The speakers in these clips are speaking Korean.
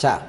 자,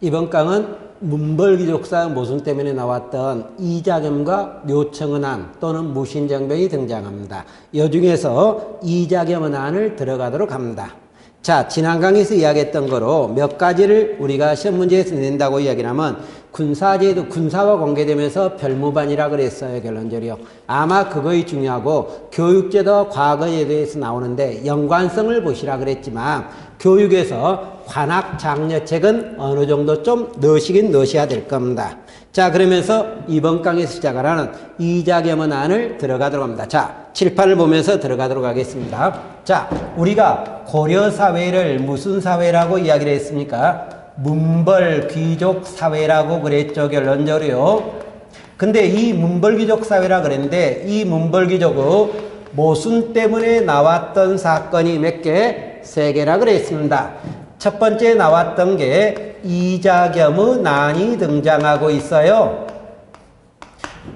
이번 강은 문벌귀족사 모순 때문에 나왔던 이자겸과 묘청은안 또는 무신정병이 등장합니다. 이 중에서 이자겸은안을 들어가도록 합니다. 자, 지난 강의에서 이야기했던 거로 몇 가지를 우리가 시험 문제에서 낸다고 이야기를 하면 군사제도, 군사와 관계되면서 별무반이라 그랬어요, 결론적으로. 아마 그거이 중요하고 교육제도와 과거제도에서 나오는데 연관성을 보시라 그랬지만 교육에서 관학장려책은 어느 정도 좀 넣으시긴 넣으셔야 될 겁니다. 자, 그러면서 이번 강에서 시작을 하는 이자겸은안을 들어가도록 합니다. 자, 칠판을 보면서 들어가도록 하겠습니다. 자, 우리가 고려사회를 무슨 사회라고 이야기를 했습니까? 문벌귀족 사회라고 그랬죠, 결론적으로요. 근데 이 문벌귀족 사회라 그랬는데 이 문벌귀족의 모순 때문에 나왔던 사건이 몇 개? 3개라 그랬습니다. 첫 번째 나왔던 게 이자겸의 난이 등장하고 있어요.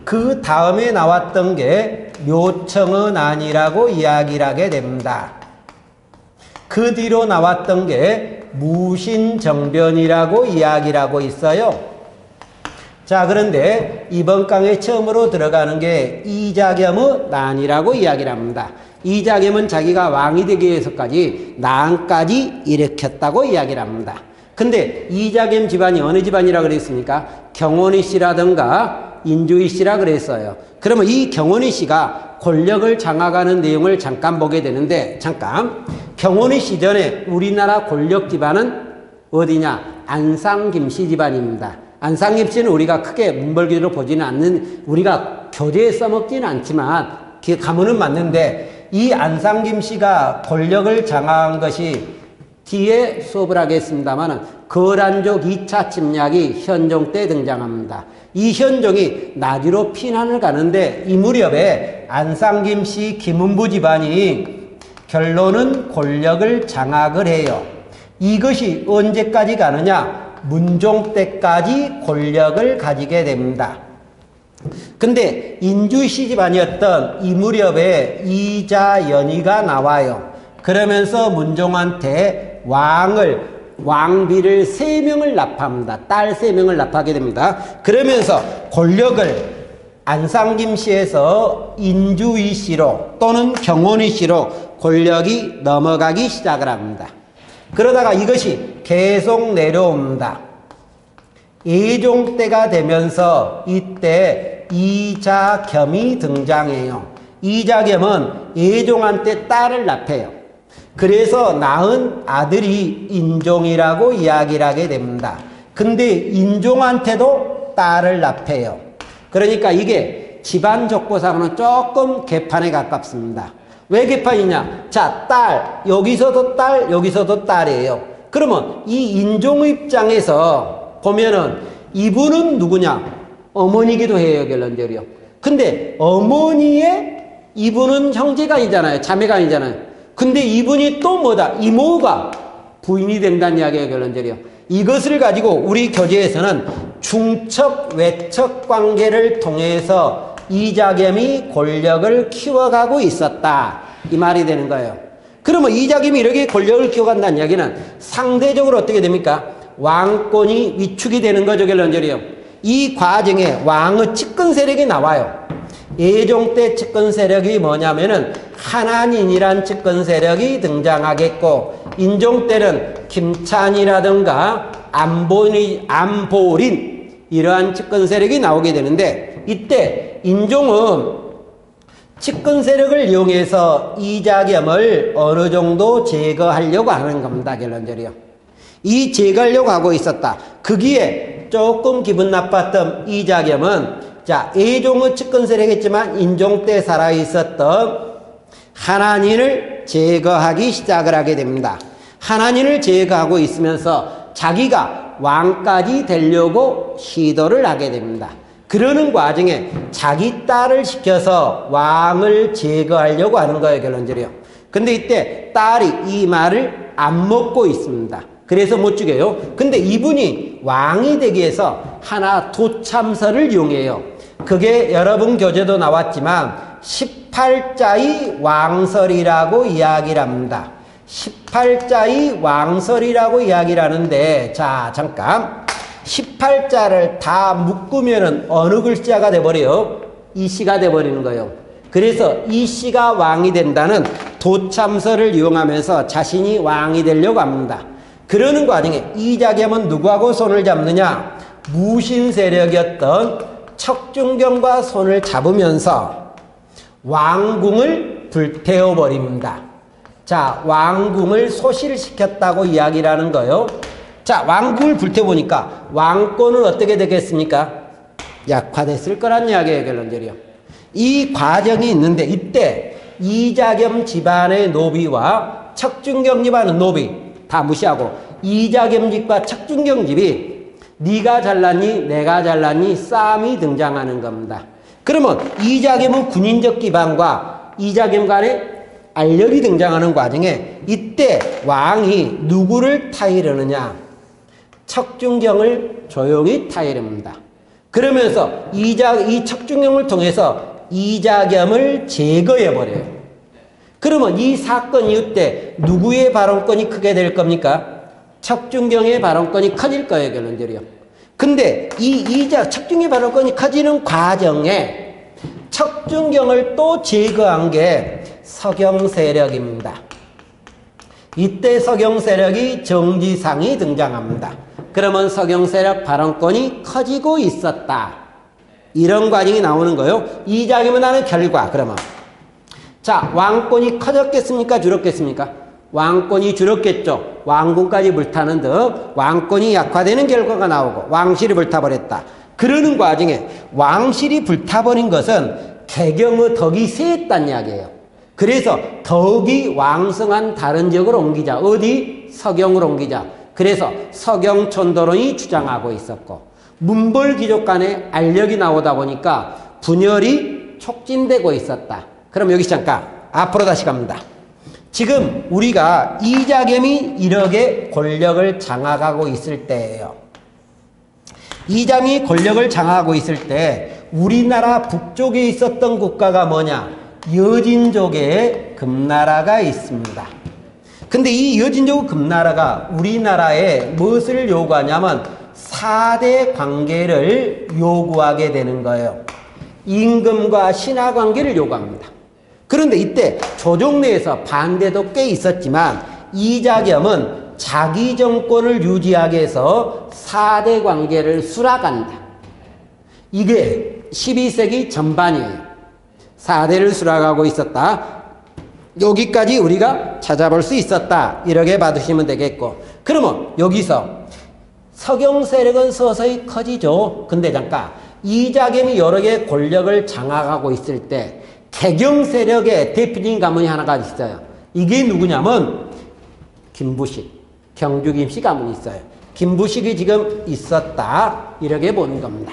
그 다음에 나왔던 게 묘청의 난이라고 이야기를 하게 됩니다. 그 뒤로 나왔던 게 무신정변이라고 이야기를 하고 있어요. 자, 그런데 이번 강에 처음으로 들어가는 게 이자겸의 난이라고 이야기를 합니다. 이자겸은 자기가 왕이 되기 위해서까지 난까지 일으켰다고 이야기를 합니다. 근데 이자겸 집안이 어느 집안이라고 그랬습니까? 경원희 씨라든가 인주희 씨라 그랬어요. 그러면 이 경원희 씨가 권력을 장악하는 내용을 잠깐 보게 되는데, 잠깐. 경원희 씨 전에 우리나라 권력 집안은 어디냐? 안상김씨 집안입니다. 안상김씨는 우리가 크게 문벌귀족으로 보지는 않는, 우리가 교재에 써먹지는 않지만 가문은 맞는데, 이 안상김씨가 권력을 장악한 것이 뒤에 수업을 하겠습니다만 거란족 2차 침략이 현종 때 등장합니다. 이 현종이 나주로 피난을 가는데 이 무렵에 안상김씨 김은부 집안이 결론은 권력을 장악을 해요. 이것이 언제까지 가느냐? 문종 때까지 권력을 가지게 됩니다. 근데 인주씨 집안이었던 이 무렵에 이자연희가 나와요. 그러면서 문종한테 왕비를 3명을 납합니다. 딸 3명을 납하게 됩니다. 그러면서 권력을 안상김씨에서 인주희 씨로 또는 경원희 씨로 권력이 넘어가기 시작을 합니다. 그러다가 이것이 계속 내려옵니다. 예종 때가 되면서 이때 이자겸이 등장해요. 이자겸은 예종한테 딸을 낳아요. 그래서 낳은 아들이 인종이라고 이야기를 하게 됩니다. 근데 인종한테도 딸을 낳아요. 그러니까 이게 집안 족보상으로는 조금 개판에 가깝습니다. 왜 개판이냐? 자, 딸, 여기서도 딸, 여기서도 딸이에요. 그러면 이 인종 입장에서 보면은 이분은 누구냐? 어머니기도 해요, 결론적으로. 근데 어머니의 이분은 형제가 아니잖아요. 자매가 아니잖아요. 근데 이분이 또 뭐다? 이모가 부인이 된다는 이야기예요, 결론적으로. 이것을 가지고 우리 교재에서는 중첩, 외척 관계를 통해서 이자겸이 권력을 키워가고 있었다. 이 말이 되는 거예요. 그러면 이자겸이 이렇게 권력을 키워간다는 이야기는 상대적으로 어떻게 됩니까? 왕권이 위축이 되는 거죠, 결론적으로. 이 과정에 왕의 측근 세력이 나와요. 예종 때 측근 세력이 뭐냐면은 한한인이란 측근 세력이 등장하겠고, 인종 때는 김찬이라든가 안보린 이러한 측근 세력이 나오게 되는데, 이때 인종은 측근 세력을 이용해서 이자겸을 어느 정도 제거하려고 하는 겁니다, 결론적으로. 이 제거하려고 하고 있었다. 거기에 조금 기분 나빴던 이자겸은, 자, 예종의 측근 세력이었지만 인종 때 살아있었던 한한인을 제거하기 시작을 하게 됩니다. 한한인을 제거하고 있으면서 자기가 왕까지 되려고 시도를 하게 됩니다. 그러는 과정에 자기 딸을 시켜서 왕을 제거하려고 하는 거예요, 결론적으로. 근데 이때 딸이 이 말을 안 먹고 있습니다. 그래서 못 죽여요. 근데 이분이 왕이 되기 위해서 하나 도참설을 이용해요. 그게 여러분 교재도 나왔지만 18자의 왕설이라고 이야기를 합니다. 18자의 왕설이라고 이야기를 하는데, 자, 잠깐. 18자를 다 묶으면은 어느 글자가 돼버려요? 이씨가 돼버리는 거예요. 그래서 이씨가 왕이 된다는 도참설을 이용하면서 자신이 왕이 되려고 합니다. 그러는 과정에 이자겸은 누구하고 손을 잡느냐? 무신 세력이었던 척준경과 손을 잡으면서 왕궁을 불태워버립니다. 자, 왕궁을 소실시켰다고 이야기를 하는 거예요. 자, 왕궁을 불태우니까 왕권은 어떻게 되겠습니까? 약화됐을 거란 이야기예요, 결론적으로. 이 과정이 있는데 이때 이자겸 집안의 노비와 척준경 집안의 노비 다 무시하고 이자겸 집과 척준경 집이 네가 잘났니 내가 잘났니 싸움이 등장하는 겁니다. 그러면 이자겸은 군인적 기반과 이자겸 간의 알력이 등장하는 과정에 이때 왕이 누구를 타이르느냐? 척준경을 조용히 타이릅니다. 그러면서 이 척준경을 통해서 이자겸을 제거해버려요. 그러면 이 사건 이후 때 누구의 발언권이 크게 될 겁니까? 척준경의 발언권이 커질 거예요, 결론적으로. 근데 척준경의 발언권이 커지는 과정에 척준경을 또 제거한 게 서경 세력입니다. 이때 서경 세력이 정지상이 등장합니다. 그러면 서경 세력 발언권이 커지고 있었다. 이런 과정이 나오는 거예요. 이자겸은 하는 결과, 그러면. 자, 왕권이 커졌겠습니까? 줄었겠습니까? 왕권이 줄었겠죠. 왕궁까지 불타는 등 왕권이 약화되는 결과가 나오고 왕실이 불타버렸다. 그러는 과정에 왕실이 불타버린 것은 개경의 덕이 세했다는 이야기예요. 그래서 덕이 왕성한 다른 지역으로 옮기자. 어디? 서경으로 옮기자. 그래서 서경촌도론이 주장하고 있었고 문벌귀족 간에 알력이 나오다 보니까 분열이 촉진되고 있었다. 그럼 여기 잠깐 앞으로 다시 갑니다. 지금 우리가 이자겸이 이렇게 권력을 장악하고 있을 때예요. 이자겸이 권력을 장악하고 있을 때 우리나라 북쪽에 있었던 국가가 뭐냐? 여진족의 금나라가 있습니다. 근데 이 여진족 금나라가 우리나라에 무엇을 요구하냐면 4대 관계를 요구하게 되는 거예요. 임금과 신하 관계를 요구합니다. 그런데 이때 조정 내에서 반대도 꽤 있었지만 이자겸은 자기 정권을 유지하기 위해서 4대 관계를 수락한다. 이게 12세기 전반이에요. 4대를 수락하고 있었다. 여기까지 우리가 찾아볼 수 있었다. 이렇게 봐두시면 되겠고. 그러면 여기서 서경 세력은 서서히 커지죠. 근데 잠깐 이자겸이 여러 개의 권력을 장악하고 있을 때 개경 세력의 대표적인 가문이 하나가 있어요. 이게 누구냐면 김부식, 경주 김씨 가문이 있어요. 김부식이 지금 있었다. 이렇게 보는 겁니다.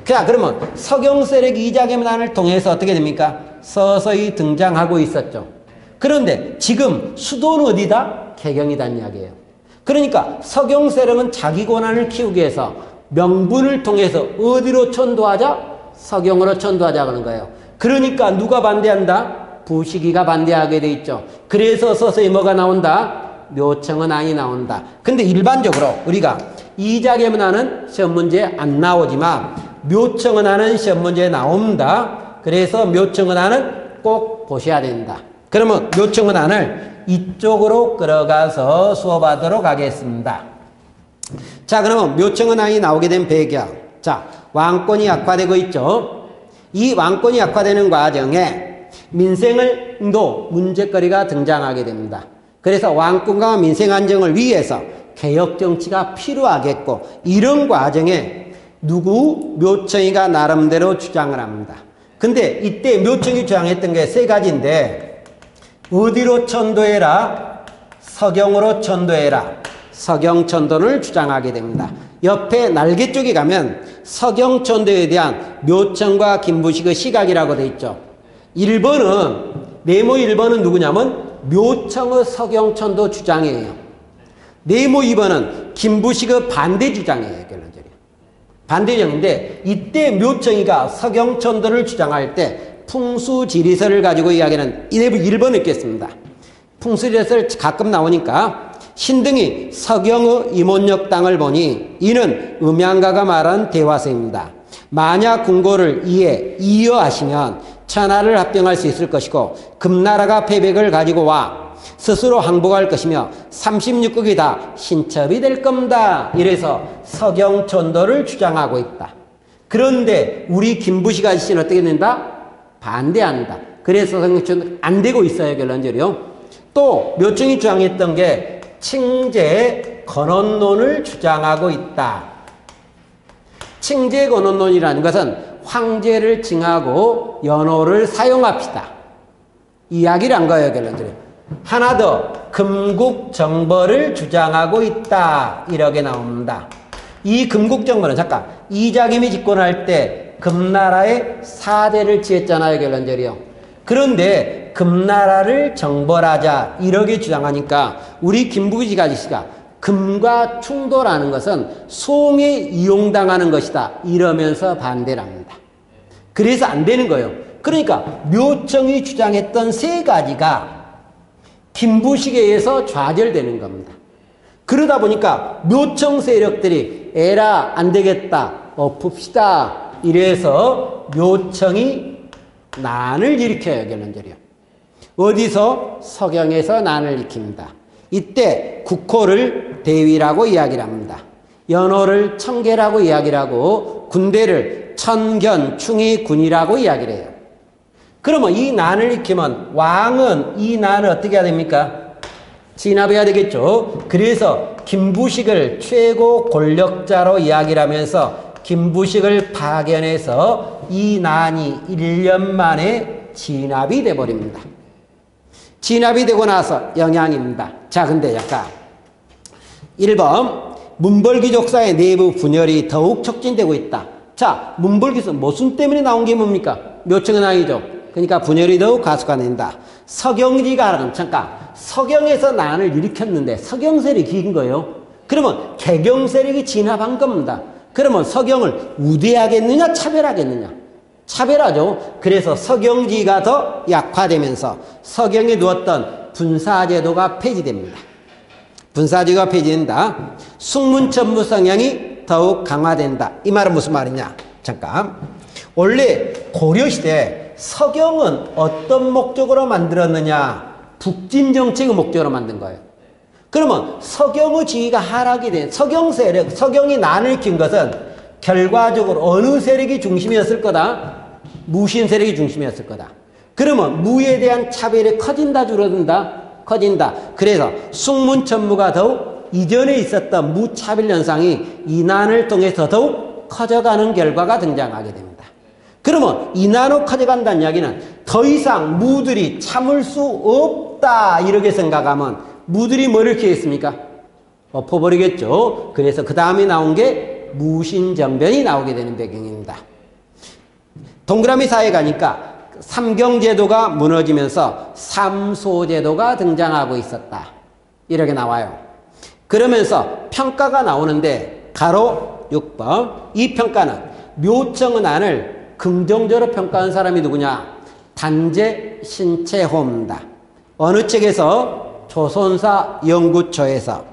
자, 그러면 서경 세력이 이자겸 난을 통해서 어떻게 됩니까? 서서히 등장하고 있었죠. 그런데 지금 수도는 어디다? 개경이란 이야기예요. 그러니까 서경 세력은 자기 권한을 키우기 위해서 명분을 통해서 어디로 천도하자? 서경으로 천도하자 그러는 거예요. 그러니까 누가 반대한다? 부식이가 반대하게 돼 있죠. 그래서 서서히 뭐가 나온다? 묘청은 안이 나온다. 근데 일반적으로 우리가 이자겸 안은 시험 문제에 안 나오지만 묘청은 안은 시험 문제에 나옵니다. 그래서 묘청은 안은 꼭 보셔야 된다. 그러면 묘청은 안을 이쪽으로 끌어가서 수업하도록 하겠습니다. 자, 그러면 묘청은 안이 나오게 된 배경. 자, 왕권이 약화되고 있죠. 이 왕권이 약화되는 과정에 민생도 문제거리가 등장하게 됩니다. 그래서 왕권과 민생 안정을 위해서 개혁 정치가 필요하겠고 이런 과정에 묘청이가 나름대로 주장을 합니다. 근데 이때 묘청이 주장했던 게 세 가지인데 어디로 천도해라? 서경으로 천도해라. 서경천도를 주장하게 됩니다. 옆에 날개 쪽에 가면 서경천도에 대한 묘청과 김부식의 시각이라고 되어 있죠. 1번은 네모 1번은 누구냐면 묘청의 서경천도 주장이에요. 네모 2번은 김부식의 반대 주장이에요. 결론적으로 반대적인데 이때 묘청이가 서경천도를 주장할 때 풍수지리설을 가지고 이야기하는 1번을 읽겠습니다. 풍수지에서 가끔 나오니까 신등이 서경의 이몬역 땅을 보니 이는 음양가가 말한 대화서입니다. 만약 궁고를 이어하시면 천하를 합병할 수 있을 것이고 금나라가 패백을 가지고 와 스스로 항복할 것이며 36국이 다 신첩이 될 겁니다. 이래서 서경천도를 주장하고 있다. 그런데 우리 김부식 아저씨는 어떻게 된다? 반대한다. 그래서 서경천도 안 되고 있어요. 결론적으로요. 또 묘청이 주장했던 게 칭제 건원론을 주장하고 있다. 칭제 건원론이라는 것은 황제를 칭하고 연호를 사용합시다. 이야기를 한 거예요. 결론적으로. 하나 더 금국정벌을 주장하고 있다. 이렇게 나옵니다. 이 금국정벌은 잠깐 이자겸이 집권할 때 금나라에 4대를 지었잖아요. 결론적으로요. 그런데 금나라를 정벌하자 이렇게 주장하니까 우리 김부식 아저씨가 금과 충돌하는 것은 송에 이용당하는 것이다. 이러면서 반대를 합니다. 그래서 안 되는 거예요. 그러니까 묘청이 주장했던 세 가지가 김부식에 의해서 좌절되는 겁니다. 그러다 보니까 묘청 세력들이 에라 안 되겠다. 엎읍시다. 이래서 묘청이 난을 일으켜요. 결론적으로요. 어디서? 서경에서 난을 일으킵니다. 이때 국호를 대위라고 이야기를 합니다. 연호를 청계라고 이야기를 하고 군대를 천견충의군이라고 이야기를 해요. 그러면 이 난을 일으키면 왕은 이 난을 어떻게 해야 됩니까? 진압해야 되겠죠. 그래서 김부식을 최고 권력자로 이야기를 하면서 김부식을 파견해서 이 난이 1년 만에 진압이 돼버립니다. 진압이 되고 나서 영향입니다. 자, 근데 약간 1번 문벌귀족사의 내부 분열이 더욱 촉진되고 있다. 자, 문벌귀족 모순 때문에 나온 게 뭡니까? 묘청은 아니죠. 그러니까 분열이 더욱 가속화된다. 서경지가 잠깐 서경에서 난을 일으켰는데 서경 세력이 이긴 거예요. 그러면 개경 세력이 진압한 겁니다. 그러면 서경을 우대하겠느냐 차별하겠느냐? 차별하죠. 그래서 서경지가 더 약화되면서 서경에 두었던 분사제도가 폐지됩니다. 분사제도가 폐지된다. 숙문천무 성향이 더욱 강화된다. 이 말은 무슨 말이냐? 잠깐. 원래 고려시대 서경은 어떤 목적으로 만들었느냐? 북진정책의 목적으로 만든 거예요. 그러면 서경의 지위가 하락이 된 서경 세력, 서경이 난을 일으킨 것은 결과적으로 어느 세력이 중심이었을 거다? 무신 세력이 중심이었을 거다. 그러면 무에 대한 차별이 커진다, 줄어든다? 커진다. 그래서 숙문천무가 더욱 이전에 있었던 무차별 현상이 이 난을 통해서 더욱 커져가는 결과가 등장하게 됩니다. 그러면 이 난으로 커져간다는 이야기는 더 이상 무들이 참을 수 없다 이렇게 생각하면 무들이 뭐를 키웠습니까? 엎어버리겠죠. 그래서 그 다음에 나온 게 무신정변이 나오게 되는 배경입니다. 동그라미 사이에 가니까 삼경제도가 무너지면서 삼소제도가 등장하고 있었다. 이렇게 나와요. 그러면서 평가가 나오는데 가로 6번 이 평가는 묘청의 난을 긍정적으로 평가한 사람이 누구냐? 단재 신채호입니다. 어느 책에서? 조선사 연구처에서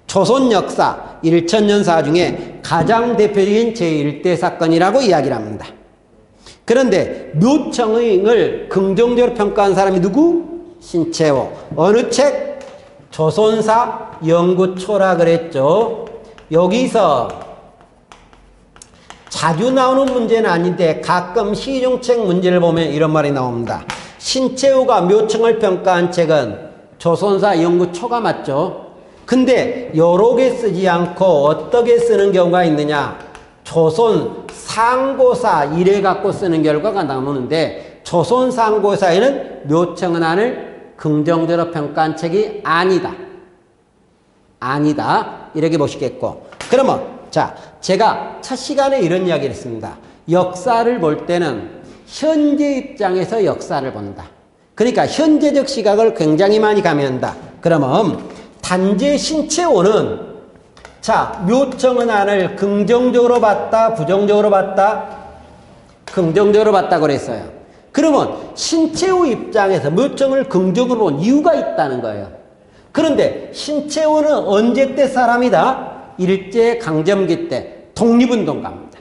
조선 역사 1000년사 중에 가장 대표적인 제1대 사건이라고 이야기를 합니다. 그런데 묘청을 긍정적으로 평가한 사람이 누구? 신채호. 어느 책? 조선사 연구초라 그랬죠. 여기서 자주 나오는 문제는 아닌데 가끔 시중책 문제를 보면 이런 말이 나옵니다. 신채호가 묘청을 평가한 책은 조선사 연구초가 맞죠. 근데 여러 개 쓰지 않고 어떻게 쓰는 경우가 있느냐. 조선 상고사 이래 갖고 쓰는 결과가 나오는데 조선 상고사에는 묘청은 안을 긍정적으로 평가한 책이 아니다. 아니다. 이렇게 보시겠고. 그러면 자, 제가 첫 시간에 이런 이야기를 했습니다. 역사를 볼 때는 현재 입장에서 역사를 본다. 그러니까 현재적 시각을 굉장히 많이 가미한다. 그러면 단재 신채호는 자, 묘청은 안을 긍정적으로 봤다, 부정적으로 봤다? 긍정적으로 봤다 그랬어요. 그러면 신채호 입장에서 묘청을 긍정으로 본 이유가 있다는 거예요. 그런데 신채호는 언제 때 사람이다? 일제강점기 때 독립운동가입니다.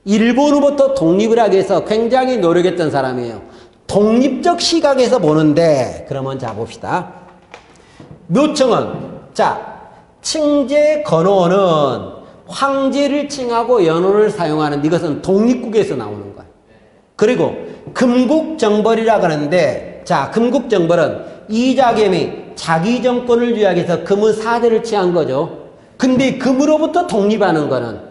일본으로부터 독립을 하기 위해서 굉장히 노력했던 사람이에요. 독립적 시각에서 보는데, 그러면 자 봅시다. 묘청은, 자, 칭제 건호는 황제를 칭하고 연호를 사용하는, 이것은 독립국에서 나오는 거예요. 그리고 금국정벌이라고 하는데, 자, 금국정벌은 이자겸이 자기 정권을 유지하기 위해서 금의 사대를 취한 거죠. 근데 금으로부터 독립하는 거는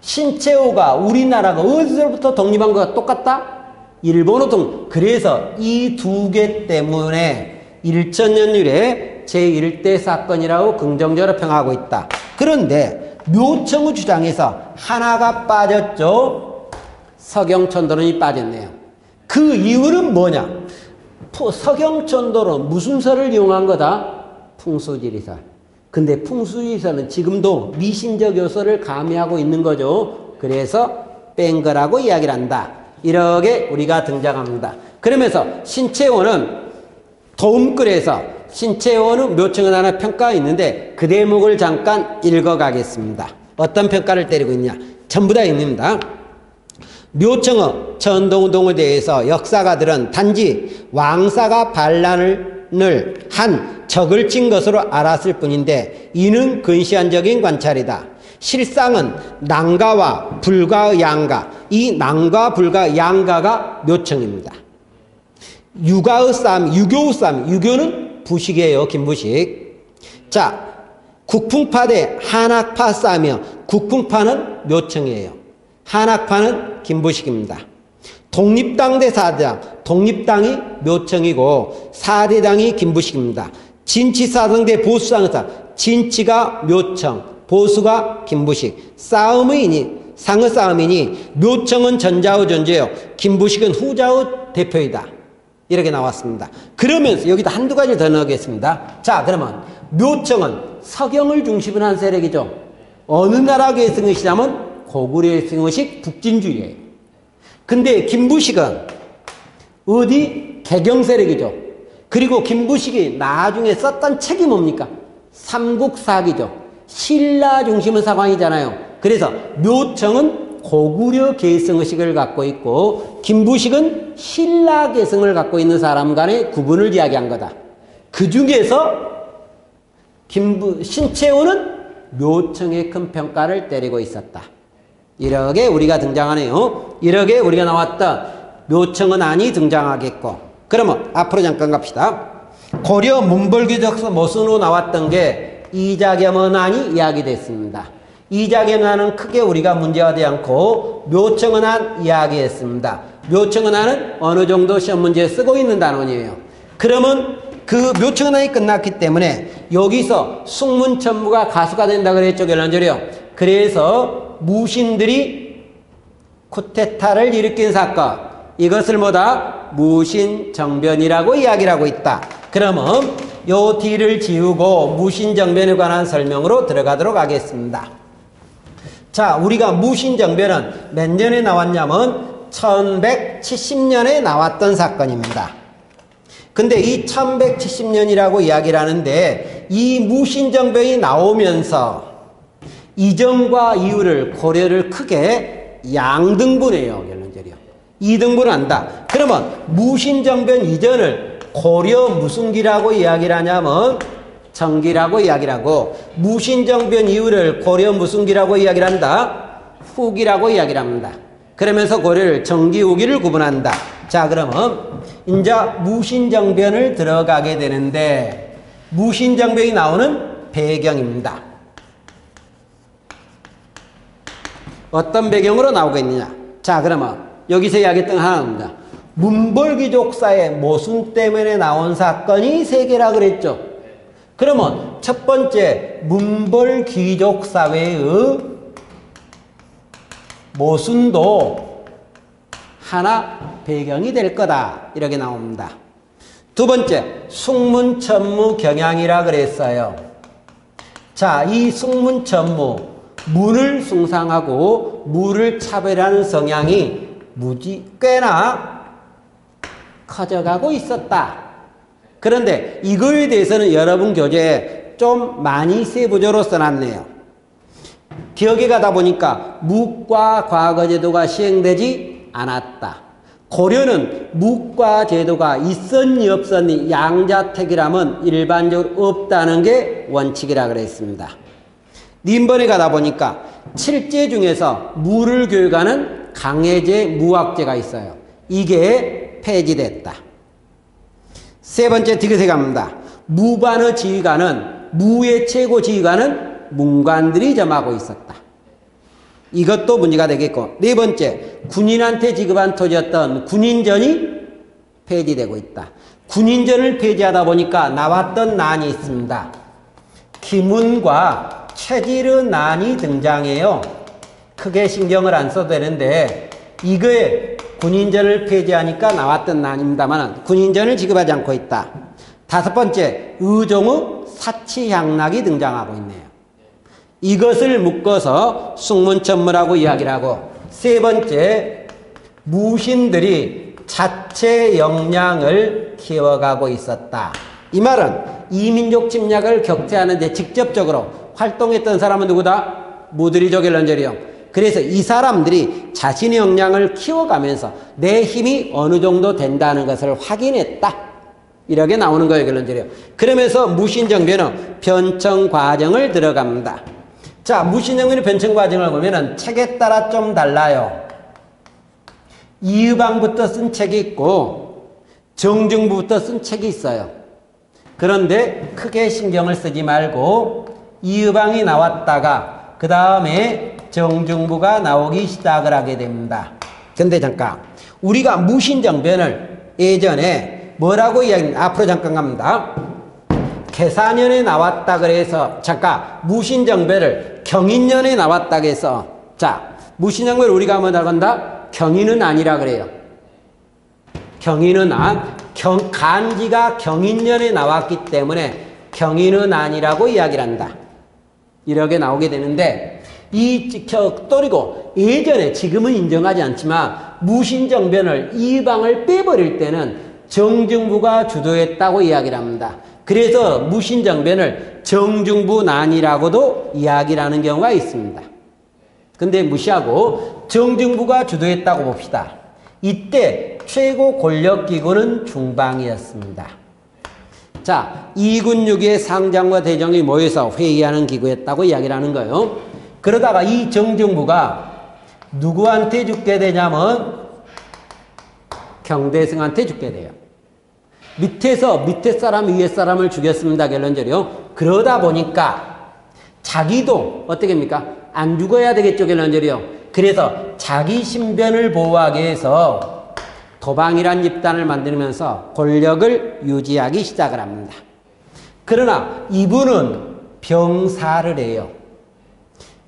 신채호가 우리나라가 어디서부터 독립한 거가 똑같다? 일본으로 독립. 그래서 이 두 개 때문에 일천년율의 제1대 사건이라고 긍정적으로 평하고 있다. 그런데 묘청의 주장에서 하나가 빠졌죠. 서경천도론이 빠졌네요. 그 이유는 뭐냐? 서경천도론 무슨 설을 이용한 거다? 풍수지리설. 근데 풍수지리설은 지금도 미신적 요소를 가미하고 있는 거죠. 그래서 뺀 거라고 이야기를 한다. 이렇게 우리가 등장합니다. 그러면서 신채호는 도움글에서 신채호는 묘청에 관한 평가가 있는데 그 대목을 잠깐 읽어가겠습니다. 어떤 평가를 때리고 있냐? 전부 다 있습니다. 묘청의 전동운동에 대해서 역사가들은 단지 왕사가 반란을 한 적을 친 것으로 알았을 뿐인데 이는 근시안적인 관찰이다. 실상은 난가와 불가의 양가, 이 난과 불가의 양가가 묘청입니다. 유가의 싸움, 유교의 싸움, 유교는 부식이에요. 김부식. 자, 국풍파 대 한학파 싸움이요. 국풍파는 묘청이에요. 한학파는 김부식입니다. 독립당 대 사대당, 독립당이 묘청이고 사대당이 김부식입니다. 진치사상 대 보수상사, 진치가 묘청, 보수가 김부식. 상의 싸움이니 묘청은 전자의 존재요. 김부식은 후자의 대표이다. 이렇게 나왔습니다. 그러면서 여기다 한두 가지 더 넣겠습니다. 자, 그러면 묘청은 서경을 중심으로 한 세력이죠. 어느 나라 계승의 시냐면 고구려의 계승의식 북진주의예요. 근데 김부식은 어디? 개경 세력이죠. 그리고 김부식이 나중에 썼던 책이 뭡니까? 삼국사기죠. 신라 중심의 사관이잖아요. 그래서 묘청은 고구려 계승의식을 갖고 있고 김부식은 신라 계승을 갖고 있는 사람 간의 구분을 이야기한 거다. 그 중에서 신채호는 묘청의 큰 평가를 때리고 있었다. 이렇게 우리가 등장하네요. 이렇게 우리가 나왔던 묘청은 아니 등장하겠고. 그러면 앞으로 잠깐 갑시다. 고려 문벌귀적서 모순으로 나왔던 게 이자겸은 아니 이야기됐습니다. 이자겸은 크게 우리가 문제화되지 않고 묘청은 안 이야기했습니다. 묘청은 안은 어느 정도 시험 문제에 쓰고 있는 단원이에요. 그러면 그 묘청은 안이 끝났기 때문에 여기서 숙문천무가 가수가 된다 그랬죠. 결론적으로. 그래서 무신들이 쿠데타를 일으킨 사건, 이것을 뭐다? 무신정변이라고 이야기를 하고 있다. 그러면 요 뒤를 지우고 무신정변에 관한 설명으로 들어가도록 하겠습니다. 자, 우리가 무신정변은 몇 년에 나왔냐면 1170년에 나왔던 사건입니다. 근데 이 1170년이라고 이야기를 하는데 이 무신정변이 나오면서 이전과 이후를 고려를 크게 양등분해요. 결론적으로 2등분을 한다. 그러면 무신정변 이전을 고려 무슨 기라고 이야기를 하냐면 정기라고 이야기를 하고 무신정변 이후를 고려 무슨 기라고 이야기를 한다. 후기라고 이야기를 합니다. 그러면서 고려를 정기 후기를 구분한다. 자, 그러면 이제 무신정변을 들어가게 되는데 무신정변이 나오는 배경입니다. 어떤 배경으로 나오겠느냐? 자, 그러면 여기서 이야기했던 하나입니다. 문벌귀족사의 모순 때문에 나온 사건이 세 개라 그랬죠. 그러면 첫 번째 문벌귀족사회의 모순도 하나 배경이 될 거다. 이렇게 나옵니다. 두 번째 숙문천무 경향이라 그랬어요. 자, 이 숙문천무 문을 숭상하고 무를 차별하는 성향이 꽤나 커져가고 있었다. 그런데 이거에 대해서는 여러분 교재에 좀 많이 세부적으로 써놨네요. 기억에 가다 보니까 묵과 과거제도가 시행되지 않았다. 고려는 묵과 제도가 있었니 없었니 양자택일함은 일반적으로 없다는 게 원칙이라 그랬습니다. 림번에 가다 보니까 7제 중에서 무를 교육하는 강해제 무학제가 있어요. 이게 폐지됐다. 세 번째 디귿에 갑니다. 무반의 지휘관은 무의 최고 지휘관은 문관들이 점하고 있었다. 이것도 문제가 되겠고, 네 번째, 군인한테 지급한 토지였던 군인전이 폐지되고 있다. 군인전을 폐지하다 보니까 나왔던 난이 있습니다. 기문과 체질의 난이 등장해요. 크게 신경을 안 써도 되는데 이거에 군인전을 폐지하니까 나왔던 난입니다만 군인전을 지급하지 않고 있다. 다섯 번째, 의종의 사치향락이 등장하고 있네요. 이것을 묶어서 숙문천문하고 이야기를 하고, 세 번째, 무신들이 자체 역량을 키워가고 있었다. 이 말은 이민족 침략을 격퇴하는 데 직접적으로 활동했던 사람은 누구다? 무드리족 갤런저리형. 그래서 이 사람들이 자신의 역량을 키워가면서 내 힘이 어느 정도 된다는 것을 확인했다. 이렇게 나오는 거예요, 갤런저리형. 그러면서 무신정변은 변청 과정을 들어갑니다. 자, 무신정변의 변청 과정을 보면은 책에 따라 좀 달라요. 이의방부터 쓴 책이 있고 정중부부터 쓴 책이 있어요. 그런데 크게 신경을 쓰지 말고 이의방이 나왔다가 그 다음에 정중부가 나오기 시작을 하게 됩니다. 근데 잠깐, 우리가 무신정변을 예전에 뭐라고 이야기합니다. 앞으로 잠깐 갑니다. 계사년에 나왔다 그래서, 잠깐, 무신정변을 경인년에 나왔다 그래서, 자, 무신정변을 우리가 한번 나간다? 경인은 아니라 그래요. 경인은 간지가 경인년에 나왔기 때문에 경인은 아니라고 이야기를 한다. 이렇게 나오게 되는데, 또리고 예전에, 지금은 인정하지 않지만 무신정변을 이방을 빼버릴 때는 정중부가 주도했다고 이야기를 합니다. 그래서 무신정변을 정중부난이라고도 이야기를 하는 경우가 있습니다. 근데 무시하고 정중부가 주도했다고 봅시다. 이때 최고 권력기구는 중방이었습니다. 자, 이군육의 상장과 대정이 모여서 회의하는 기구였다고 이야기를 하는 거예요. 그러다가 이 정중부가 누구한테 죽게 되냐면 경대승한테 죽게 돼요. 밑에 사람 위에 사람을 죽였습니다. 갤런저리요. 그러다 보니까 자기도 어떻게 합니까? 안 죽어야 되겠죠. 갤런저리요. 그래서 자기 신변을 보호하기 위해서 도방이란 집단을 만들면서 권력을 유지하기 시작을 합니다. 그러나 이분은 병사를 해요.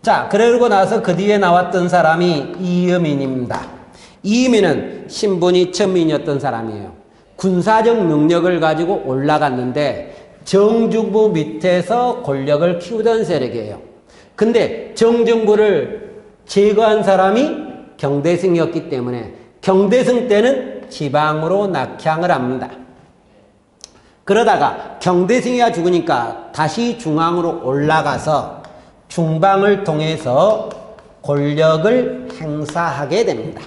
자, 그러고 나서 그 뒤에 나왔던 사람이 이의민입니다. 이의민은 신분이 천민이었던 사람이에요. 군사적 능력을 가지고 올라갔는데 정중부 밑에서 권력을 키우던 세력이에요. 근데 정중부를 제거한 사람이 경대승이었기 때문에 경대승 때는 지방으로 낙향을 합니다. 그러다가 경대승이가 죽으니까 다시 중앙으로 올라가서 중방을 통해서 권력을 행사하게 됩니다.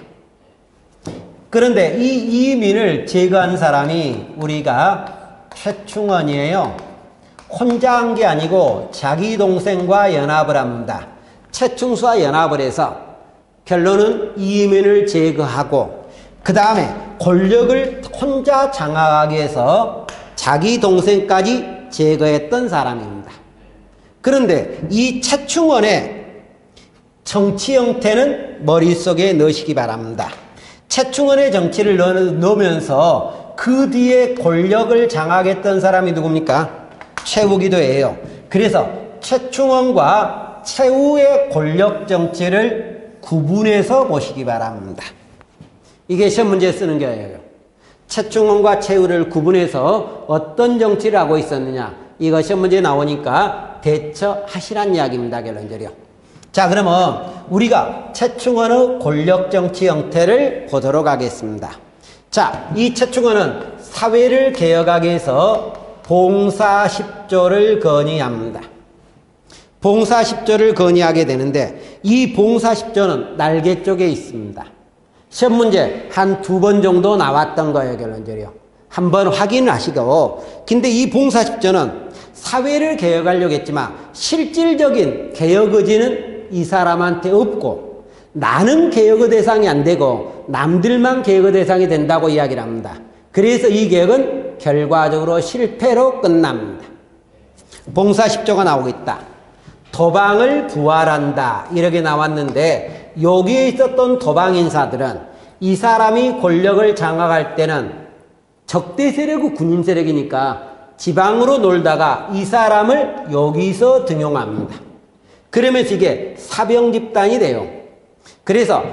그런데 이 이민을 제거한 사람이 우리가 최충원이에요. 혼자 한 게 아니고 자기 동생과 연합을 합니다. 최충수와 연합을 해서 결론은 이민을 제거하고 그 다음에 권력을 혼자 장악하기 위해서 자기 동생까지 제거했던 사람입니다. 그런데 이 최충원의 정치 형태는 머릿속에 넣으시기 바랍니다. 최충원의 정치를 넣으면서 그 뒤에 권력을 장악했던 사람이 누굽니까? 최우기도예요. 그래서 최충원과 최우의 권력 정치를 구분해서 보시기 바랍니다. 이게 시험 문제에 쓰는 거예요. 최충원과 최우를 구분해서 어떤 정치를 하고 있었느냐. 이거 시험 문제에 나오니까 대처하시란 이야기입니다. 결론적으로. 자, 그러면 우리가 최충원의 권력 정치 형태를 보도록 하겠습니다. 자, 이 최충원은 사회를 개혁하기 위해서 봉사십조를 건의합니다. 봉사십조를 건의하게 되는데 이 봉사십조는 날개 쪽에 있습니다. 시험 문제 한 2번 정도 나왔던 거예요, 결론적으로. 한번 확인을 하시고. 근데 이 봉사십조는 사회를 개혁하려고 했지만 실질적인 개혁 의지는 이 사람한테 없고 나는 개혁의 대상이 안 되고 남들만 개혁의 대상이 된다고 이야기를 합니다. 그래서 이 개혁은 결과적으로 실패로 끝납니다. 봉사십조가 나오고 있다. 도방을 부활한다. 이렇게 나왔는데 여기에 있었던 도방 인사들은 이 사람이 권력을 장악할 때는 적대 세력의 군인 세력이니까 지방으로 놀다가 이 사람을 여기서 등용합니다. 그러면서 이게 사병 집단이 돼요. 그래서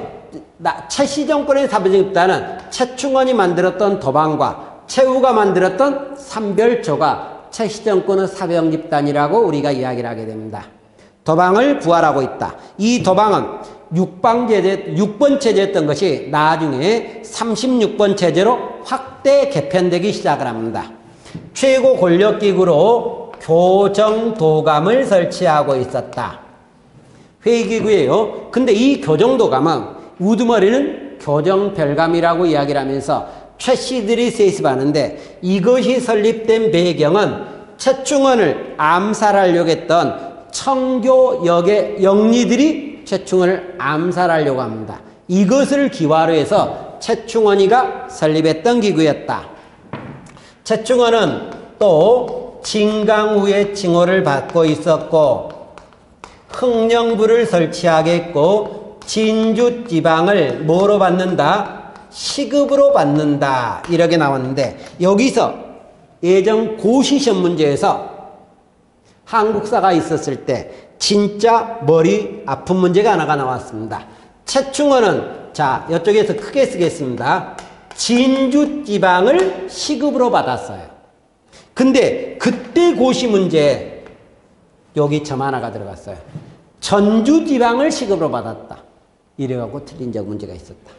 최씨 정권의 사병 집단은 최충원이 만들었던 도방과 최우가 만들었던 삼별초가 최씨 정권의 사병 집단이라고 우리가 이야기를 하게 됩니다. 도방을 부활하고 있다. 이 도방은 6번 체제였던 것이 나중에 36번 체제로 확대 개편되기 시작을 합니다. 최고 권력기구로 교정도감을 설치하고 있었다. 회의기구예요. 근데 이 교정도감은 우두머리는 교정별감이라고 이야기를 하면서 최씨들이 세습하는데 이것이 설립된 배경은 최충원을 암살하려고 했던 청교 역의 영리들이 최충원을 암살하려고 합니다. 이것을 기화로 해서 최충원이가 설립했던 기구였다. 최충원은 또 진강우의 칭호를 받고 있었고 흥령부를 설치하겠고 진주 지방을 뭐로 받는다? 시급으로 받는다. 이렇게 나왔는데 여기서 예전 고시시험 문제에서 한국사가 있었을 때 진짜 머리 아픈 문제가 하나가 나왔습니다. 최충원은 자 이쪽에서 크게 쓰겠습니다. 진주 지방을 시급으로 받았어요. 근데 그때 고시 문제 여기 점 하나가 들어갔어요. 전주 지방을 시급으로 받았다. 이래갖고 틀린 적 문제가 있었다.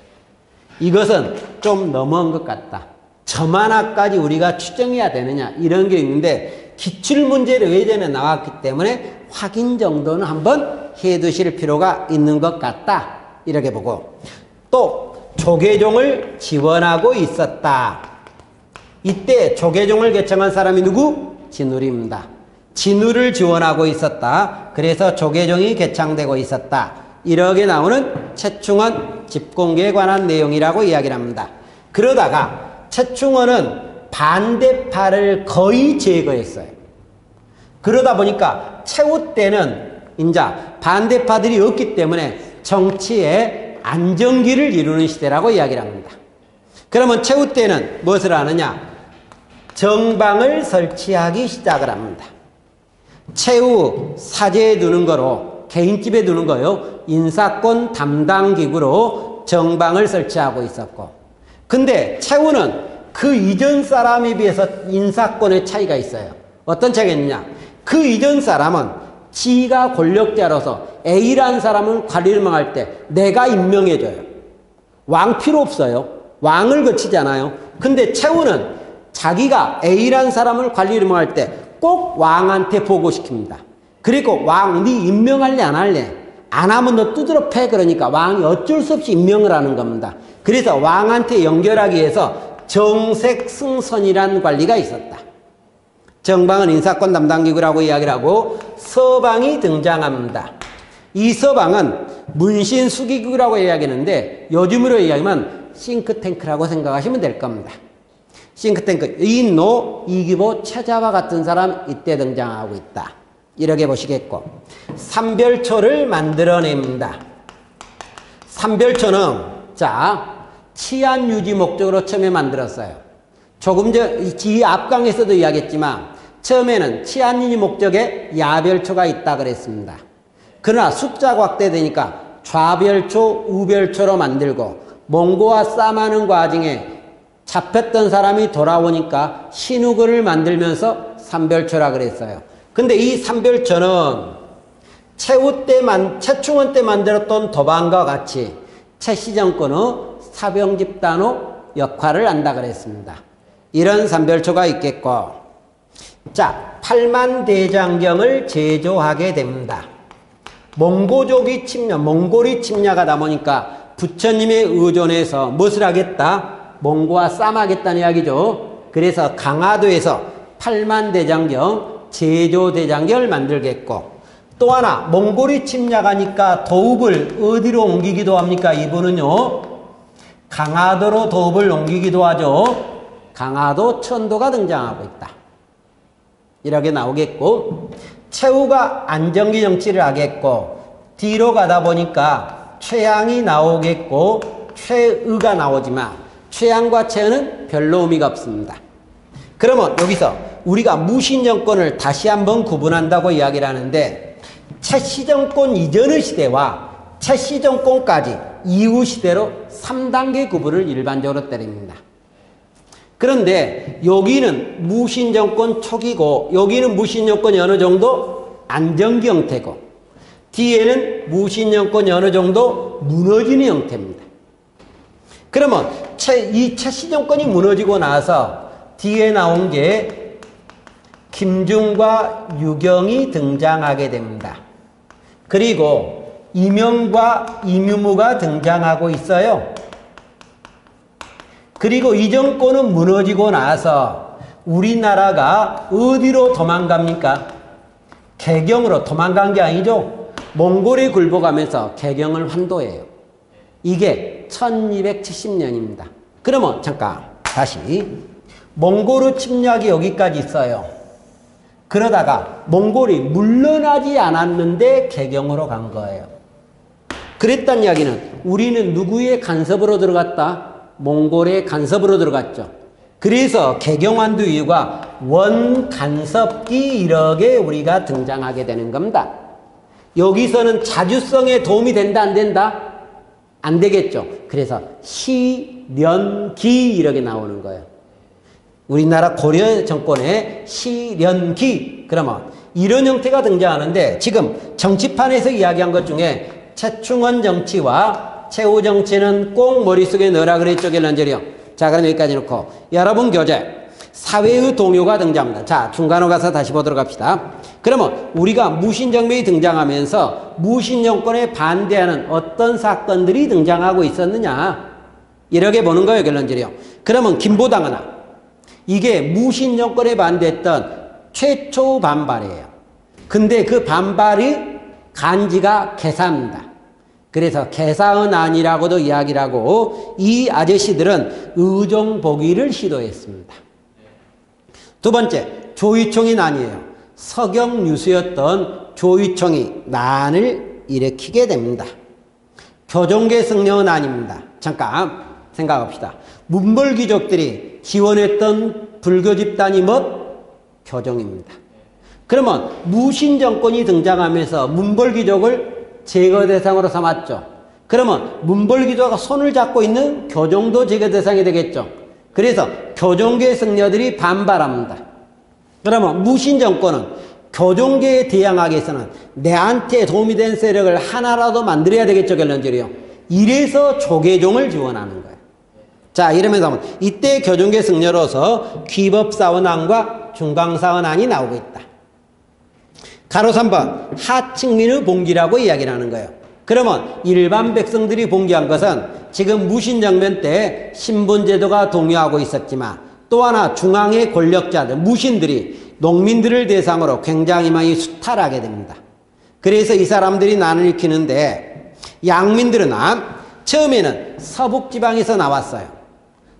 이것은 좀 너무한 것 같다. 점 하나까지 우리가 추정해야 되느냐 이런 게 있는데 기출문제를 예전에 나왔기 때문에 확인 정도는 한번 해두실 필요가 있는 것 같다. 이렇게 보고 또 조계종을 지원하고 있었다. 이때 조계종을 개청한 사람이 누구? 진울입니다. 진울을 지원하고 있었다. 그래서 조계종이 개창되고 있었다. 이렇게 나오는 최충원 집공개에 관한 내용이라고 이야기를 합니다. 그러다가 최충원은 반대파를 거의 제거했어요. 그러다 보니까 최후 때는 이제 반대파들이 없기 때문에 정치에 안정기를 이루는 시대라고 이야기를 합니다. 그러면 최후 때는 무엇을 하느냐? 정방을 설치하기 시작을 합니다. 최후 사제에 두는 거로 개인집에 두는 거요. 인사권 담당 기구로 정방을 설치하고 있었고 근데 최후는 그 이전 사람에 비해서 인사권의 차이가 있어요. 어떤 차이가 있느냐? 그 이전 사람은 지가 권력자로서 A라는 사람을 관리를 망할 때 내가 임명해줘요. 왕 필요 없어요. 왕을 거치잖아요. 근데 최후는 자기가 A라는 사람을 관리를 망할 때 꼭 왕한테 보고시킵니다. 그리고 왕, 네 임명할래 안 할래? 안 하면 너 두드러 패. 그러니까 왕이 어쩔 수 없이 임명을 하는 겁니다. 그래서 왕한테 연결하기 위해서 정색승선이라는 관리가 있었다. 정방은 인사권 담당기구라고 이야기를 하고 서방이 등장합니다. 이 서방은 문신수기구라고 이야기하는데 요즘으로 이야기하면 싱크탱크라고 생각하시면 될 겁니다. 싱크탱크, 이노, 이기보, 최자와 같은 사람 이때 등장하고 있다. 이렇게 보시겠고 삼별초를 만들어냅니다. 삼별초는 자 치안 유지 목적으로 처음에 만들었어요. 조금 전 이 앞강에서도 이야기했지만 처음에는 치안 유지 목적에 야별초가 있다 그랬습니다. 그러나 숫자가 확대되니까 좌별초, 우별초로 만들고 몽고와 싸움하는 과정에 잡혔던 사람이 돌아오니까 신우글을 만들면서 삼별초라 그랬어요. 근데 이 삼별초는 최충원 때 만들었던 도방과 같이 최씨 정권의 사병 집단의 역할을 한다 그랬습니다. 이런 산별초가 있겠고, 자, 팔만대장경을 제조하게 됩니다. 몽고족이 몽골이 침략하다 보니까 부처님에 의존해서 무엇을 하겠다? 몽고와 싸움하겠다는 이야기죠. 그래서 강화도에서 팔만대장경, 제조대장경을 만들겠고, 또 하나 몽골이 침략하니까 도읍을 어디로 옮기기도 합니까? 이분은요, 강화도로 도읍을 옮기기도 하죠. 강화도 천도가 등장하고 있다. 이렇게 나오겠고, 최후가 안정기 정치를 하겠고, 뒤로 가다 보니까 최양이 나오겠고 최의가 나오지만 최양과 최의는 별로 의미가 없습니다. 그러면 여기서 우리가 무신정권을 다시 한번 구분한다고 이야기를 하는데, 최씨정권 이전의 시대와 최씨정권까지 이후 시대로 3단계 구분을 일반적으로 때립니다. 그런데 여기는 무신정권 초기고 여기는 무신정권이 어느 정도 안정기 형태고 뒤에는 무신정권이 어느 정도 무너지는 형태입니다. 그러면 이 최씨정권이 무너지고 나서 뒤에 나온 게 김중과 유경이 등장하게 됩니다. 그리고 이명과 이뮤무가 등장하고 있어요. 그리고 이 정권은 무너지고 나서 우리나라가 어디로 도망갑니까? 개경으로 도망간 게 아니죠. 몽골에 굴복하면서 개경을 환도해요. 이게 1270년입니다. 그러면 잠깐 다시 몽골의 침략이 여기까지 있어요. 그러다가 몽골이 물러나지 않았는데 개경으로 간 거예요. 그랬단 이야기는 우리는 누구의 간섭으로 들어갔다? 몽골의 간섭으로 들어갔죠. 그래서 개경환도 이유가 원간섭기 이렇게 우리가 등장하게 되는 겁니다. 여기서는 자주성에 도움이 된다 안 된다? 안 되겠죠. 그래서 시련기 이렇게 나오는 거예요. 우리나라 고려 정권의 시련기. 그러면 이런 형태가 등장하는데 지금 정치판에서 이야기한 것 중에 최충원 정치와 최후 정치는 꼭 머릿속에 넣으라 그랬죠, 갤런저리요. 자, 그럼 여기까지 놓고 여러분 교재 사회의 동요가 등장합니다. 자, 중간으로 가서 다시 보도록 합시다. 그러면 우리가 무신정변이 등장하면서 무신정권에 반대하는 어떤 사건들이 등장하고 있었느냐 이렇게 보는 거예요, 갤런저리요. 그러면 김보당은 이게 무신정권에 반대했던 최초 반발이에요. 근데 그 반발이 간지가 개사입니다. 그래서 개사은안이라고도 이야기를 하고 이 아저씨들은 의정복위를 시도했습니다. 두 번째, 조의총이 난이에요. 서경유수였던 조의총이 난을 일으키게 됩니다. 교종계 승려은 난입니다. 잠깐 생각합시다. 문벌귀족들이 지원했던 불교 집단이 교종입니다. 그러면 무신정권이 등장하면서 문벌귀족을 제거 대상으로 삼았죠. 그러면 문벌귀족가 손을 잡고 있는 교종도 제거 대상이 되겠죠. 그래서 교종계 승려들이 반발합니다. 그러면 무신정권은 교종계에 대항하기 위해서는 내한테 도움이 된 세력을 하나라도 만들어야 되겠죠, 결론적으로요. 이래서 조계종을 지원하는 거예요. 자, 이러면서 이때 교종계 승려로서 귀법사원안과 중강사원안이 나오고 있다. 가로 3번 하층민의 봉기라고 이야기를 하는 거예요. 그러면 일반 백성들이 봉기한 것은 지금 무신정변 때 신분제도가 동요하고 있었지만 또 하나 중앙의 권력자들, 무신들이 농민들을 대상으로 굉장히 많이 수탈하게 됩니다. 그래서 이 사람들이 난을 일으키는데 양민들은 처음에는 서북지방에서 나왔어요.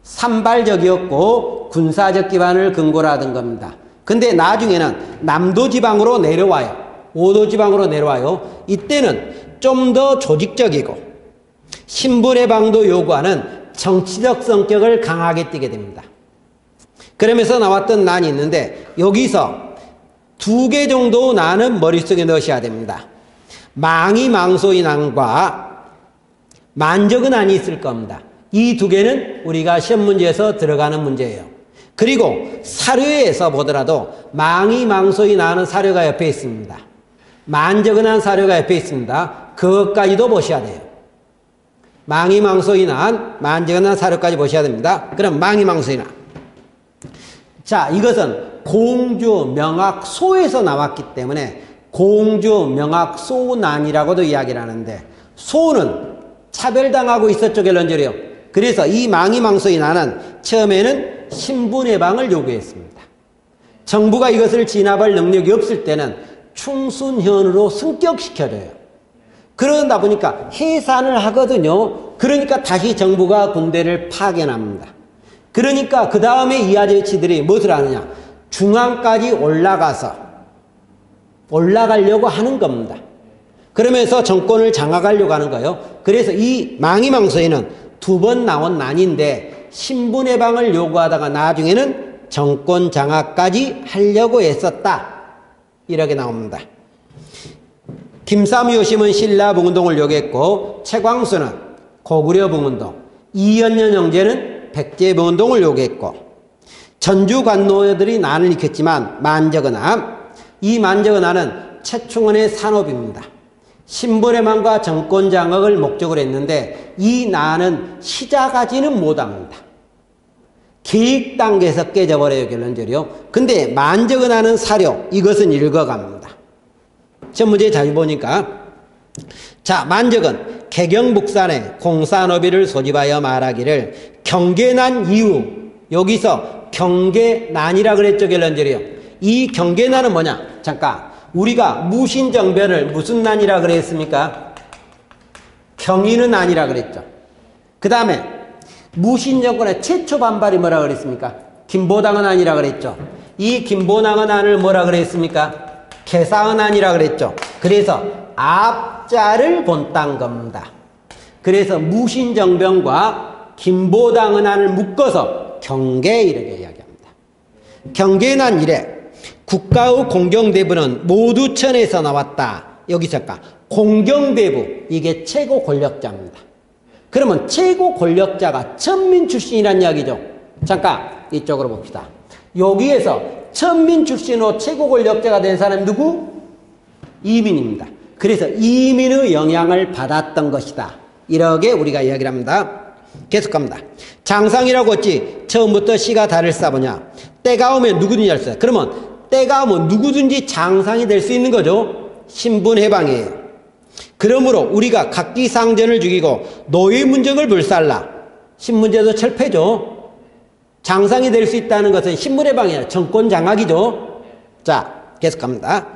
산발적이었고 군사적 기반을 근거로 하던 겁니다. 근데 나중에는 남도지방으로 내려와요. 오도지방으로 내려와요. 이때는 좀 더 조직적이고 신분의 방도 요구하는 정치적 성격을 강하게 띠게 됩니다. 그러면서 나왔던 난이 있는데 여기서 2개 정도 난은 머릿속에 넣으셔야 됩니다. 망이망소의 난과 만적의 난이 있을 겁니다. 이 2개는 우리가 시험 문제에서 들어가는 문제예요. 그리고 사료에서 보더라도 망이망소의 난은 사료가 옆에 있습니다. 만적의 난 사료가 옆에 있습니다. 그것까지도 보셔야 돼요. 망이망소인한, 만지근한 사료까지 보셔야 됩니다. 그럼 망이망소인한. 자, 이것은 공주 명악소에서 나왔기 때문에 공주 명악소난이라고도 이야기를 하는데, 소는 차별당하고 있었죠, 결론적으로요. 그래서 이 망이망소인한은 처음에는 신분해방을 요구했습니다. 정부가 이것을 진압할 능력이 없을 때는 충순현으로 승격시켜줘요. 그러다 보니까 해산을 하거든요. 그러니까 다시 정부가 군대를 파견합니다. 그러니까 그 다음에 이 아저씨들이 무엇을 하느냐, 중앙까지 올라가려고 하는 겁니다. 그러면서 정권을 장악하려고 하는 거예요. 그래서 이 망이망소에는 두 번 나온 난인데 신분해방을 요구하다가 나중에는 정권 장악까지 하려고 했었다, 이렇게 나옵니다. 김삼요심은 신라붕운동을 요구했고, 최광수는 고구려붕운동, 이연년 형제는 백제붕운동을 요구했고, 전주관노들이 난을 일으켰지만 이 만적은하는 최충원의 산업입니다. 신분해방과 정권 장악을 목적으로 했는데 이 난은 시작하지는 못합니다. 계획 단계에서 깨져버려요, 결론적으로요. 근데 만적은하는 사료, 이것은 읽어갑니다. 첫 문제 잘 보니까, 자, 만적은 개경북산에 공산어비를 소집하여 말하기를 경계난 이후, 여기서 경계난이라 그랬죠, 결론적으로요. 이 경계난은 뭐냐? 잠깐, 우리가 무신정변을 무슨 난이라 그랬습니까? 경인은 난이라 그랬죠. 그 다음에 무신정권의 최초 반발이 뭐라 그랬습니까? 김보당은 난이라 그랬죠. 이 김보당은 난을 뭐라 그랬습니까? 개사은 난이라 그랬죠. 그래서 앞자를 본딴 겁니다. 그래서 무신정변과 김보당은 난을 묶어서 경계, 이렇게 이야기합니다. 경계난 이래 국가의 공경대부는 모두 천에서 나왔다. 여기 잠깐, 공경대부, 이게 최고 권력자입니다. 그러면 최고 권력자가 천민 출신이란 이야기죠. 잠깐 이쪽으로 봅시다. 여기에서 천민 출신으로 최고 권력자가 된 사람이 누구? 이민입니다. 그래서 이민의 영향을 받았던 것이다, 이렇게 우리가 이야기를 합니다. 계속합니다. 장상이라고 했지, 처음부터 시가 다를 싸보냐. 때가 오면 누구든지 할 수 있어요. 그러면 때가 오면 누구든지 장상이 될 수 있는 거죠. 신분해방이에요. 그러므로 우리가 각기상전을 죽이고 노예문정을 불살라. 신문제도 철폐죠. 장상이 될 수 있다는 것은 신분해방이 아니라 정권 장악이죠. 자, 계속합니다.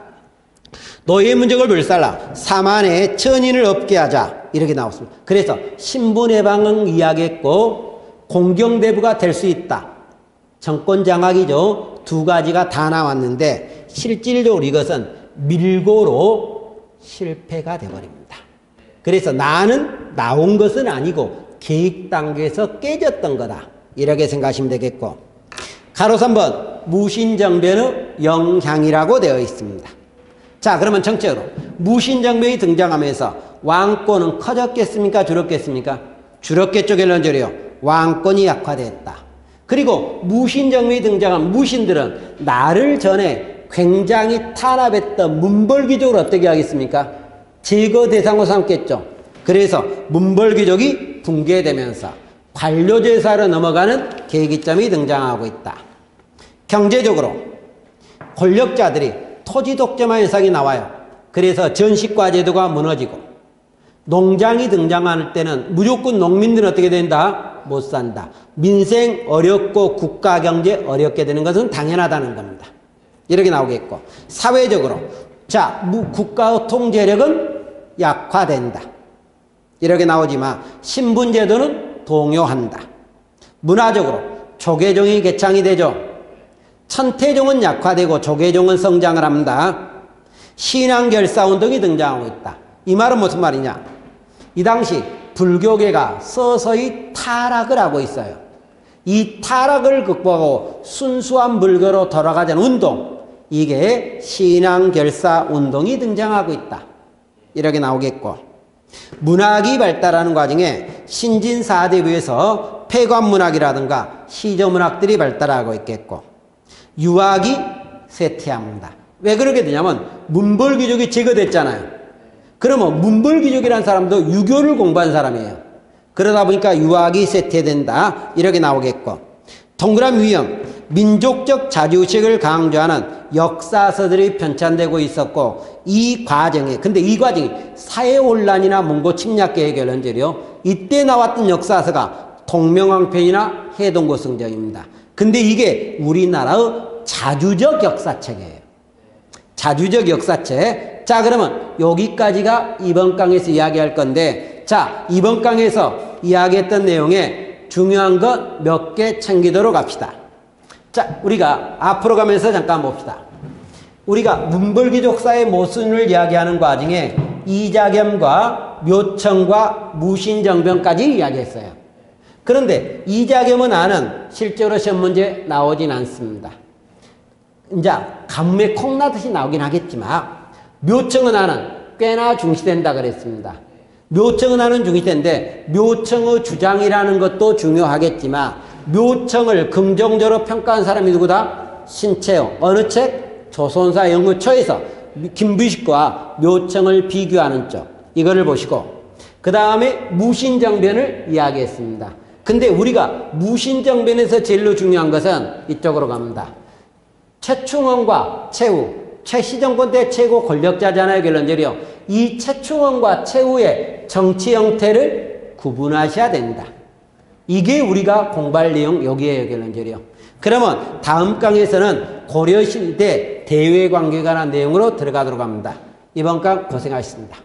노예문정을 불살라 사만의 천인을 없게 하자, 이렇게 나왔습니다. 그래서 신분해방은 이야기했고 공경대부가 될 수 있다, 정권 장악이죠. 두 가지가 다 나왔는데 실질적으로 이것은 밀고로 실패가 되어버립니다. 그래서 나는 나온 것은 아니고 계획 단계에서 깨졌던 거다, 이렇게 생각하시면 되겠고, 가로 3번 무신정변의 영향이라고 되어 있습니다. 자, 그러면 정책으로 무신정변이 등장하면서 왕권은 커졌겠습니까? 줄었겠습니까? 줄었겠죠, 결론적으로요. 왕권이 약화됐다. 그리고 무신정변이 등장한 무신들은 나를 전에 굉장히 탄압했던 문벌귀족을 어떻게 하겠습니까? 제거 대상으로 삼겠죠. 그래서 문벌귀족이 붕괴되면서 관료제사로 넘어가는 계기점이 등장하고 있다. 경제적으로 권력자들이 토지 독점화 현상이 나와요. 그래서 전시과 제도가 무너지고, 농장이 등장할 때는 무조건 농민들은 어떻게 된다? 못 산다. 민생 어렵고 국가 경제 어렵게 되는 것은 당연하다는 겁니다. 이렇게 나오겠고, 사회적으로 자, 국가의 통제력은 약화된다, 이렇게 나오지만 신분제도는 동요한다. 문화적으로 조계종이 개창이 되죠. 천태종은 약화되고 조계종은 성장을 합니다. 신앙결사운동이 등장하고 있다. 이 말은 무슨 말이냐? 이 당시 불교계가 서서히 타락을 하고 있어요. 이 타락을 극복하고 순수한 불교로 돌아가자는 운동, 이게 신앙결사운동이 등장하고 있다, 이렇게 나오겠고, 문학이 발달하는 과정에 신진사대부에서 폐관문학이라든가 시조문학들이 발달하고 있겠고, 유학이 쇠퇴합니다. 왜 그렇게 되냐면 문벌귀족이 제거됐잖아요. 그러면 문벌귀족이라는 사람도 유교를 공부한 사람이에요. 그러다 보니까 유학이 쇠퇴된다. 이렇게 나오겠고. 동그라미 위험. 민족적 자주식을 강조하는 역사서들이 편찬되고 있었고 이 과정에 근데 이 과정이 사회혼란이나 몽고 침략계의 결론절이요. 이때 나왔던 역사서가 통명왕편이나 해동고성정입니다. 근데 이게 우리나라의 자주적 역사책이에요. 자주적 역사책. 자, 그러면 여기까지가 이번 강에서 이야기할 건데, 자, 이번 강에서 이야기했던 내용에 중요한 것 몇 개 챙기도록 합시다. 자, 우리가 앞으로 가면서 잠깐 봅시다. 우리가 문벌귀족사의 모순을 이야기하는 과정에 이자겸과 묘청과 무신정변까지 이야기했어요. 그런데 이자겸은 아는 실제로 시험 문제 나오진 않습니다. 이제 가뭄에 콩나듯이 나오긴 하겠지만 묘청은 아는 꽤나 중시된다 그랬습니다. 묘청은 아는 중시된데 묘청의 주장이라는 것도 중요하겠지만 묘청을 긍정적으로 평가한 사람이 누구다? 신채용. 어느 책? 조선사 연구처에서 김부식과 묘청을 비교하는 쪽. 이거를 보시고 그 다음에 무신정변을 이야기했습니다. 근데 우리가 무신정변에서 제일 중요한 것은 이쪽으로 갑니다. 최충원과 최후. 최시정권 때 최고 권력자잖아요. 결론적으로. 이 최충원과 최후의 정치 형태를 구분하셔야 됩니다. 이게 우리가 공부할 내용 여기에요. 결론적으로. 그러면 다음 강에서는 고려시대 대외관계에 관한 내용으로 들어가도록 합니다. 이번 강 고생하셨습니다.